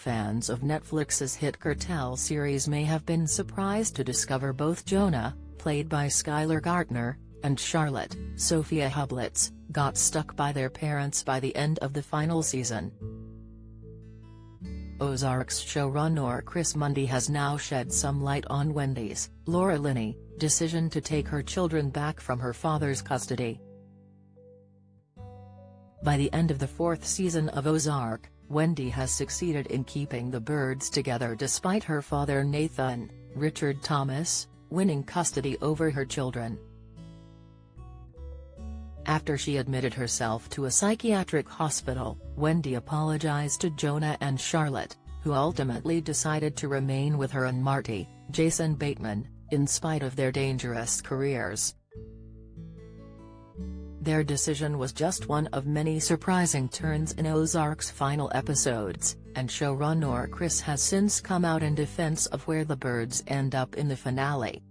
fans of Netflix's hit cartel series may have been surprised to discover both Jonah, played by Skylar Gartner, and Charlotte, Sophia Hublitz, got stuck by their parents by the end of the final season. Ozark's showrunner Chris Mundy has now shed some light on Wendy's, Laura Linney, decision to take her children back from her father's custody. By the end of the fourth season of Ozark, Wendy has succeeded in keeping the birds together despite her father Nathan, Richard Thomas, winning custody over her children. After she admitted herself to a psychiatric hospital, Wendy apologized to Jonah and Charlotte, who ultimately decided to remain with her and Marty, Jason Bateman, in spite of their dangerous careers. Their decision was just one of many surprising turns in Ozark's final episodes, and showrunner Chris has since come out in defense of where the birds end up in the finale.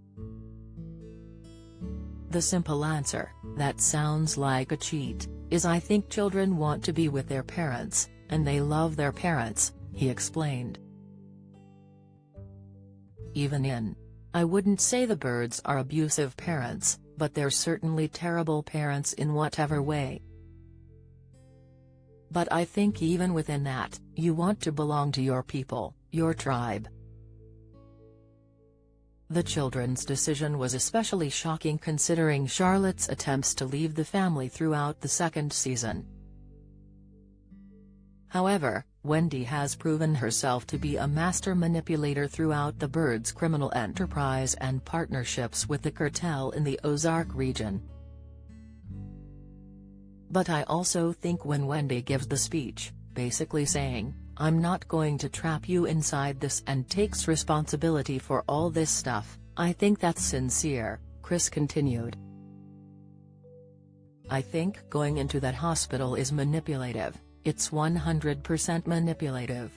The simple answer, that sounds like a cheat, is I think children want to be with their parents, and they love their parents, he explained. Even in. I wouldn't say the birds are abusive parents, but they're certainly terrible parents in whatever way. But I think even within that, you want to belong to your people, your tribe. The children's decision was especially shocking considering Charlotte's attempts to leave the family throughout the second season. However, Wendy has proven herself to be a master manipulator throughout the birds' criminal enterprise and partnerships with the cartel in the Ozark region. But I also think when Wendy gives the speech, basically saying, "I'm not going to trap you inside this," and takes responsibility for all this stuff, I think that's sincere, Chris continued. I think going into that hospital is manipulative, it's 100% manipulative.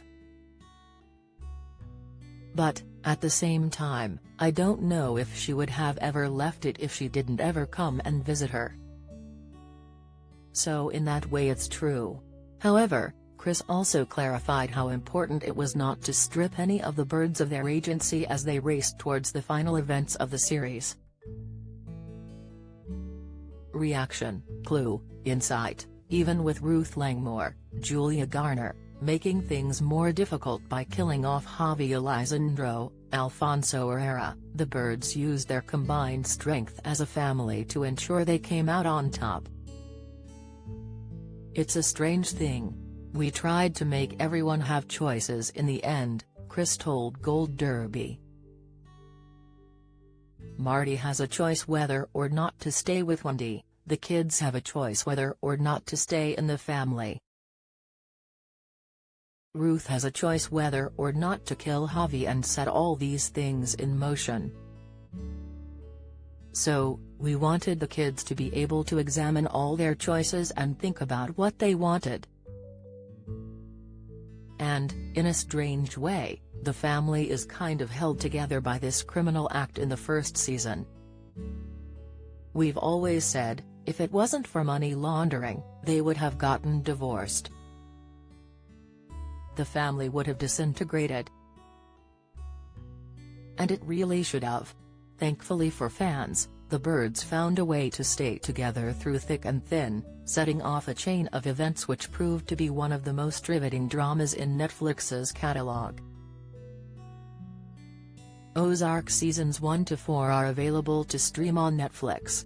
But, at the same time, I don't know if she would have ever left it if she didn't ever come and visit her. So in that way it's true. However, Chris also clarified how important it was not to strip any of the birds of their agency as they raced towards the final events of the series. Reaction, clue, insight, even with Ruth Langmore, Julia Garner, making things more difficult by killing off Javi Elizondo, Alfonso Herrera, the birds used their combined strength as a family to ensure they came out on top. It's a strange thing. We tried to make everyone have choices in the end, Chris told Gold Derby. Marty has a choice whether or not to stay with Wendy, the kids have a choice whether or not to stay in the family. Ruth has a choice whether or not to kill Javi and set all these things in motion. So, we wanted the kids to be able to examine all their choices and think about what they wanted. And, in a strange way, the family is kind of held together by this criminal act in the first season. We've always said, if it wasn't for money laundering, they would have gotten divorced. The family would have disintegrated. And it really should have. Thankfully for fans, the birds found a way to stay together through thick and thin, setting off a chain of events which proved to be one of the most riveting dramas in Netflix's catalog. Ozark seasons 1 to 4 are available to stream on Netflix.